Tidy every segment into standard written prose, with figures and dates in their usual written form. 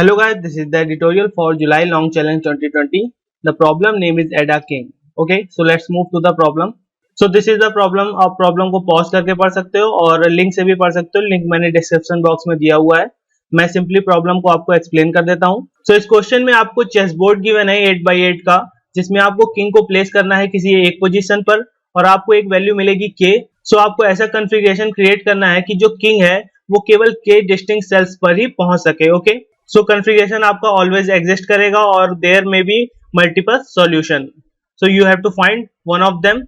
Hello guys, this is the editorial for July Long Challenge 2020. The problem name is Ada King. Okay, so let's move to the problem. So this is the problem. आप problem को pause करके पढ़ सकते हो और link से भी पढ़ सकते हो. लिंक मैंने डिस्क्रिप्शन बॉक्स में दिया हुआ है. मैं सिंपली प्रॉब्लम को आपको एक्सप्लेन कर देता हूँ. So इस क्वेश्चन में आपको चेस बोर्ड गिवन है 8x8 का, जिसमें आपको किंग को प्लेस करना है किसी एक पोजीशन पर और आपको एक वैल्यू मिलेगी k. सो आपको ऐसा कॉन्फ़िगरेशन क्रिएट करना है कि जो किंग है वो केवल k डिस्टिंक्ट सेल्स पर ही पहुंच सके. ओके, सो कॉन्फ़िगरेशन आपका ऑलवेज एग्जिस्ट करेगा और there may be multiple solution. So you have to find one of them.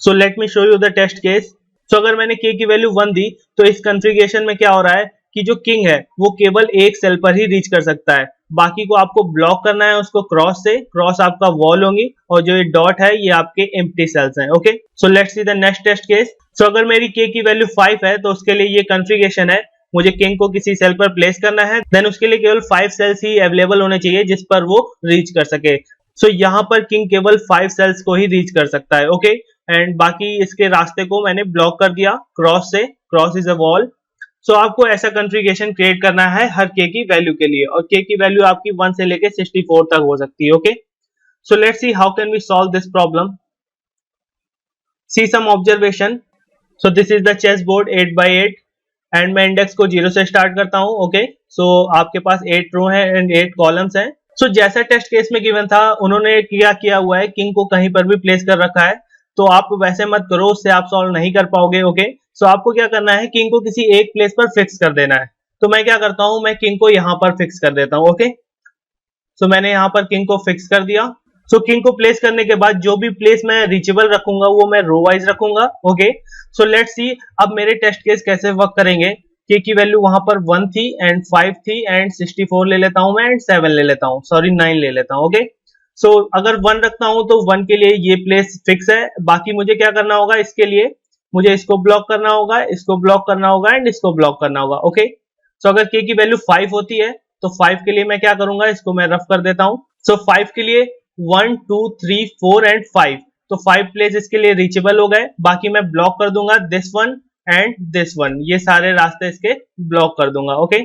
So let me show you the test case. So अगर मैंने k की वैल्यू 1 दी तो इस कॉन्फ़िगरेशन में क्या हो रहा है कि जो किंग है वो केवल एक सेल पर ही रीच कर सकता है. बाकी को आपको ब्लॉक करना है उसको क्रॉस से. क्रॉस आपका वॉल होंगी और जो ये डॉट है ये आपके एम्प्टी सेल्स हैं. Okay, so let's see the next test case. So अगर मेरी k की वैल्यू 5 है तो उसके लिए ये कॉन्फ़िगरेशन है. मुझे किंग को किसी सेल पर प्लेस करना है, देन उसके लिए केवल 5 सेल्स ही अवेलेबल होने चाहिए जिस पर वो रीच कर सके. सो यहाँ पर किंग केवल 5 सेल्स को ही रीच कर सकता है. ओके, एंड बाकी इसके रास्ते को मैंने ब्लॉक कर दिया क्रॉस से. Cross is a wall. So आपको ऐसा कॉन्फ़िगरेशन क्रिएट करना है हर k की वैल्यू के लिए और k की वैल्यू आपकी 1 से लेके 64 तक हो सकती है. Okay, so let's see how can we solve this problem. See some observation. So this is the chess board 8x8 and मैं इंडेक्स को 0 से स्टार्ट करता हूं. ओके, सो आपके पास 8 रो है एंड 8 कॉलम्स हैं. सो जैसा टेस्ट केस में गिवन था उन्होंने क्या किया हुआ है, किंग को कहीं पर भी प्लेस कर रखा है. तो आप वैसे मत करो, उससे आप सॉल्व नहीं कर पाओगे. ओके, सो आपको क्या करना है, किंग को किसी एक प्लेस पर फिक्स कर देना है. तो मैं क्या करता हूं, मैं किंग को यहां पर फिक्स कर देता हूं. ओके, सो मैंने यहां पर किंग को फिक्स कर दिया. सो किंग को प्लेस करने के बाद जो भी प्लेस मैं रीचेबल रखूंगा वो मैं रो वाइज रखूंगा. ओके, सो लेट्स सी अब मेरे टेस्ट केस कैसे वर्क करेंगे. k की वैल्यू वहां पर 1 थी एंड 5 थी एंड 64 ले लेता हूं मैं एंड 7 ले लेता हूं, सॉरी 9 ले लेता हूं. ओके, सो अगर 1 रखता हूं तो 1 के लिए ये प्लेस फिक्स है. बाकी मुझे क्या करना होगा, इसके लिए मुझे इसको ब्लॉक करना होगा, इसको ब्लॉक करना होगा एंड इसको ब्लॉक करना होगा. ओके, सो अगर k की वैल्यू 5 होती है तो 5 के लिए मैं क्या करूंगा, इसको मैं रफ कर देता हूं. सो 5 के लिए 1 2 3 4 एंड 5, तो 5 प्लेस इसके लिए रीचेबल हो गए. बाकी मैं ब्लॉक कर दूंगा this one and this one, ये सारे रास्ते इसके ब्लॉक कर दूंगा. ओके,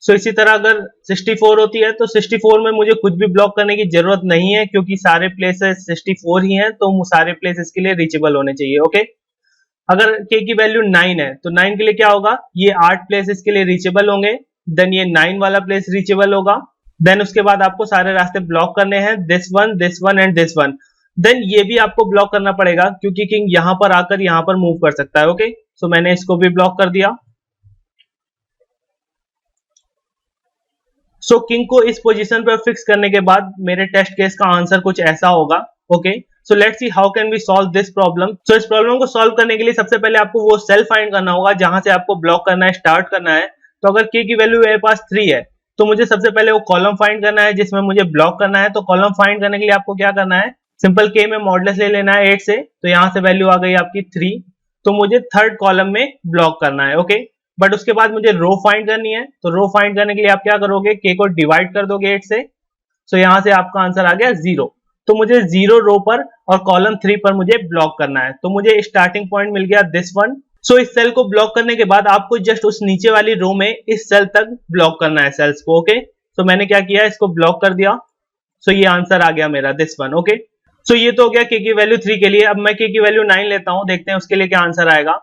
सो इसी तरह अगर 64 होती है तो 64 में मुझे कुछ भी ब्लॉक करने की जरूरत नहीं है क्योंकि सारे प्लेसेस 64 ही हैं, तो सारे प्लेस इसके लिए रीचेबल होने चाहिए. ओके, अगर k की वैल्यू 9 है तो 9 के लिए क्या होगा, ये 8 प्लेस इसके लिए रीचेबल होंगे. देन ये 9 वाला प्लेस रीचेबल होगा. देन उसके बाद आपको सारे रास्ते ब्लॉक करने हैं, this one and this one. Then ये भी आपको ब्लॉक करना पड़ेगा क्योंकि किंग यहां पर आकर यहां पर मूव कर सकता है. ओके, सो मैंने इसको भी ब्लॉक कर दिया. सो किंग को इस पोजीशन पर फिक्स करने के बाद मेरे टेस्ट केस का आंसर कुछ ऐसा होगा. Okay, so let's see how can we solve this problem. So इस प्रॉब्लम को सॉल्व करने के लिए सबसे पहले आपको वो सेल फाइंड करना होगा जहां से आपको ब्लॉक करना है, स्टार्ट करना है. तो अगर k की वैल्यू मेरे पास 3 है तो मुझे सबसे पहले वो कॉलम फाइंड करना है जिसमें मुझे ब्लॉक करना है. तो कॉलम फाइंड करने के लिए आपको क्या करना है, सिंपल k में मॉडुलस ले लेना है 8 से. तो यहां से वैल्यू आ गई आपकी 3, तो मुझे थर्ड कॉलम में ब्लॉक करना है. ओके, बट उसके बाद मुझे रो फाइंड करनी है. तो रो फाइंड करने के लिए आप क्या करोगे, k को डिवाइड कर दोगे 8 से. सो यहां से आपका आंसर आ गया 0. तो मुझे 0 रो पर और कॉलम 3 पर मुझे ब्लॉक करना है. तो मुझे स्टार्टिंग पॉइंट मिल गया दिस वन. सो इस सेल को ब्लॉक करने के बाद आपको जस्ट उस नीचे वाली रो में इस सेल तक ब्लॉक करना है सेल्स को. ओके, सो मैंने क्या किया, इसको ब्लॉक कर दिया. सो ये आंसर आ गया मेरा दिस वन. ओके, सो ये तो हो गया k की वैल्यू 3 के लिए. अब मैं k की वैल्यू 9 लेता हूं, देखते हैं उसके लिए क्या आंसर आएगा.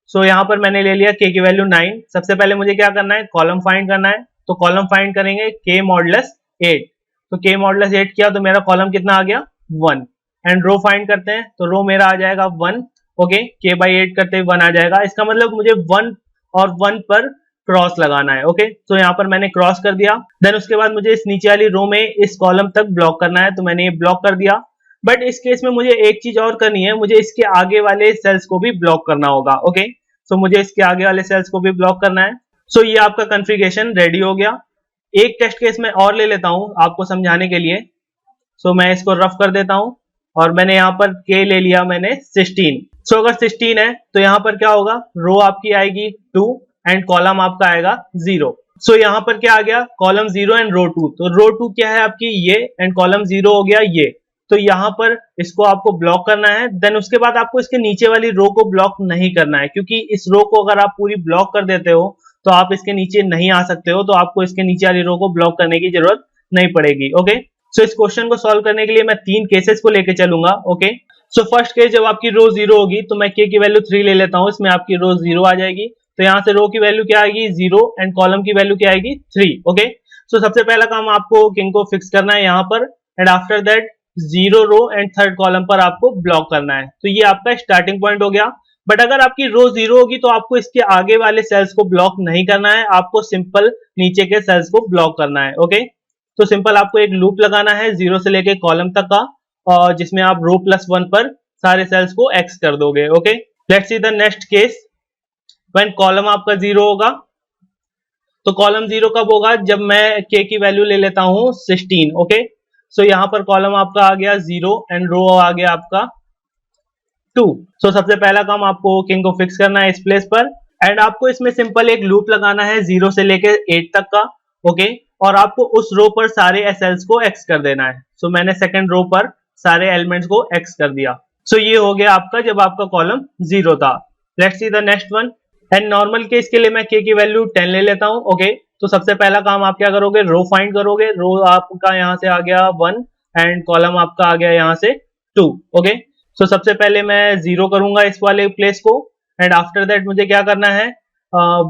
सो यहाँ पर मैंने ले लिया k की वैल्यू 9. सबसे पहले मुझे क्या करना है, कॉलम फाइंड करना है. तो कॉलम फाइंड करेंगे k मॉडुलस 8. तो k मॉडुलस 8 किया तो मेरा कॉलम कितना आ गया, 1. एंड रो फाइंड करते हैं तो रो मेरा आ जाएगा 1. ओके, k बाई 8 करते हुए 1 आ जाएगा. इसका मतलब मुझे 1 और 1 पर क्रॉस लगाना है. ओके, तो यहाँ पर मैंने क्रॉस कर दिया. देन उसके बाद मुझे इस नीचे वाली रो में इस कॉलम तक ब्लॉक करना है. तो मैंने ये ब्लॉक कर दिया. बट इस केस में मुझे एक चीज और करनी है, मुझे इसके आगे वाले सेल्स को भी ब्लॉक करना होगा. ओके, सो मुझे इसके आगे वाले सेल्स को भी ब्लॉक करना है. सो ये आपका कॉन्फ़िगरेशन रेडी हो गया. एक टेस्ट केस में और ले लेता हूं आपको समझाने के लिए. सो मैं इसको रफ कर देता हूं और मैंने यहाँ पर k ले लिया मैंने 16. सो अगर 16 है तो यहाँ पर क्या होगा, रो आपकी आएगी 2 एंड कॉलम आपका आएगा 0. सो यहाँ पर क्या आ गया, कॉलम 0 एंड रो 2. तो रो 2 क्या है आपकी ये एंड कॉलम 0 हो गया ये. तो यहाँ पर इसको आपको ब्लॉक करना है. देन उसके बाद आपको इसके नीचे वाली रो को ब्लॉक नहीं करना है क्योंकि इस रो को अगर आप पूरी ब्लॉक कर देते हो तो आप इसके नीचे नहीं आ सकते हो, तो आपको इसके नीचे वाली रो को ब्लॉक करने की जरूरत नहीं पड़ेगी। ओके, सो इस क्वेश्चन को सॉल्व करने के लिए मैं 3 केसेस को लेके चलूंगा। ओके, सो फर्स्ट केस, जब आपकी रो 0 होगी तो मैं k की वैल्यू 3 ले लेता हूं, इसमें आपकी रो 0 आ जाएगी, तो यहाँ से रो की वैल्यू क्या आएगी 0 एंड कॉलम की वैल्यू क्या आएगी 3। ओके, सो सबसे पहला काम आपको किंग को फिक्स करना है यहाँ पर, and after that 0 row and third column पर आपको ब्लॉक करना है। तो ये आपका स्टार्टिंग पॉइंट हो गया। बट अगर आपकी रो 0 होगी तो आपको इसके आगे वाले सेल्स को ब्लॉक नहीं करना है, आपको सिंपल नीचे के सेल्स को ब्लॉक करना है। ओके, तो सिंपल आपको एक लूप लगाना है 0 से लेके कॉलम तक का, और जिसमें आप रो +1 पर सारे सेल्स को एक्स कर दोगे। Okay, let's see the next case. When column आपका 0 होगा, तो कॉलम 0 कब होगा, जब मैं k की वैल्यू ले लेता हूं 16। ओके, सो यहाँ पर कॉलम आपका आ गया 0 एंड रो आ गया आपका 2। सो सबसे पहला काम आपको किंग को फिक्स करना है इस प्लेस पर, एंड आपको इसमें सिंपल एक लूप लगाना है 0 से लेके 8 तक का। ओके, और आपको उस रो पर सारे एसेल्स को एक्स कर देना है। सो मैंने सेकंड रो पर सारे एलिमेंट्स को एक्स कर दिया। सो ये हो गया आपका जब आपका कॉलम 0 था। Let's see the next one. And normal case के लिए मैं k की वैल्यू 10 ले लेता हूं। ओके, तो सबसे पहला काम आप क्या करोगे, रो फाइंड करोगे। रो आपका यहाँ से आ गया 1 एंड कॉलम आपका आ गया यहाँ से 2। ओके, सो सबसे पहले मैं 0 करूंगा इस वाले प्लेस को, एंड आफ्टर दैट मुझे क्या करना है,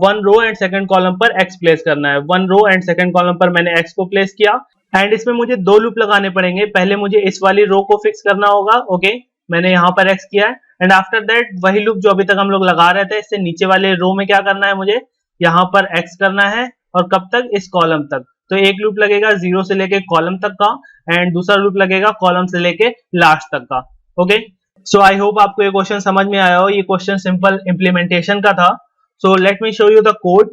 1 रो एंड सेकंड कॉलम पर x प्लेस करना है। 1 रो एंड सेकंड कॉलम पर मैंने x को प्लेस किया, एंड इसमें मुझे 2 लूप लगाने पड़ेंगे। पहले मुझे इस वाली रो को फिक्स करना होगा। ओके, मैंने यहाँ पर x किया है, एंड आफ्टर दैट वही लूप जो अभी तक हम लोग लगा रहे थे, इससे नीचे वाले रो में क्या करना है, मुझे यहाँ पर x करना है, और कब तक, इस कॉलम तक। तो एक लूप लगेगा 0 से लेके कॉलम तक का, एंड दूसरा लूप लगेगा कॉलम से लेके लास्ट तक का। ओके, सो आई होप आपको ये क्वेश्चन समझ में आया हो। ये क्वेश्चन सिंपल इंप्लीमेंटेशन का था। So let me show you the code.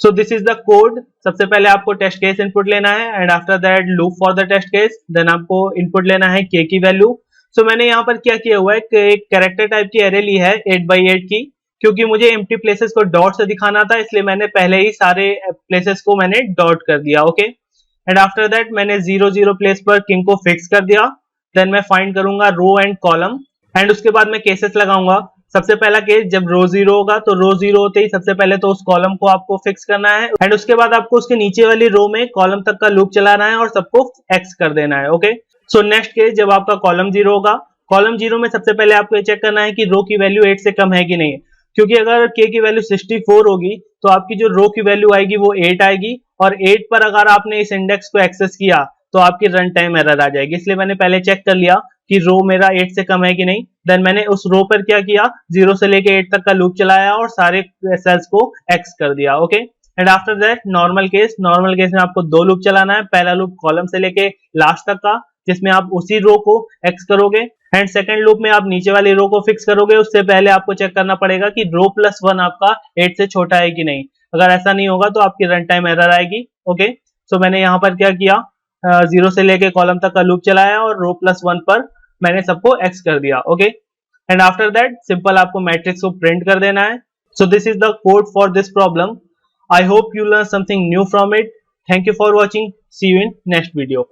So this is the code. सबसे पहले आपको टेस्ट केस इनपुट लेना है, and after that loop for the test case, then आपको इनपुट लेना है k की वैल्यू। सो मैंने यहाँ पर क्या किया हुआ है कि एक कैरेक्टर टाइप की एरे ली है 8x8 की, क्योंकि मुझे एम्प्टी प्लेसेस को डॉट से दिखाना था, इसलिए मैंने पहले ही सारे प्लेसेस को मैंने डॉट कर दिया। ओके, एंड आफ्टर दैट मैंने 0 0 प्लेस पर किंग को फिक्स कर दिया। देन मैं फाइंड करूंगा रो एंड कॉलम, एंड उसके बाद मैं केसेस लगाऊंगा। सबसे पहला केस, जब रो 0 होगा तो रो 0 होते ही सबसे पहले तो उस कॉलम को आपको फिक्स करना है, एंड उसके बाद आपको उसके नीचे वाली रो में कॉलम तक का लूप चलाना है और सबको एक्स कर देना है। ओके, सो नेक्स्ट केस, जब आपका कॉलम 0 होगा, कॉलम 0 में सबसे पहले आपको ये चेक करना है कि रो की वैल्यू 8 से कम है कि नहीं, क्योंकि अगर k की वैल्यू 64 होगी तो आपकी जो रो की वैल्यू आएगी वो 8 आएगी, और 8 पर अगर आपने इस इंडेक्स को एक्सेस किया तो आपकी रन टाइम एरर आ जाएगी। इसलिए मैंने पहले चेक कर लिया कि रो मेरा 8 से कम है कि नहीं, देन मैंने उस रो पर क्या किया, 0 से लेके 8 तक का लूप चलाया और सारे सेल्स को एक्स कर दिया। Okay, and after that normal case में आपको 2 लूप चलाना है। पहला लूप कॉलम से लेके लास्ट तक का, जिसमें आप उसी रो को एक्स करोगे, एंड सेकंड लूप में आप नीचे वाली रो को फिक्स करोगे। उससे पहले आपको चेक करना पड़ेगा कि रो +1 आपका 8 से छोटा है कि नहीं। अगर ऐसा नहीं होगा तो आपकी रन टाइम एरर आएगी। ओके, सो मैंने यहाँ पर क्या किया, 0 से लेके कॉलम तक का लूप चलाया और रो +1 पर मैंने सबको एक्स कर दिया। Okay, and after that simple आपको मैट्रिक्स को प्रिंट कर देना है। So this is the code for this problem. I hope you learn something new from it. Thank you for watching. See you in next video.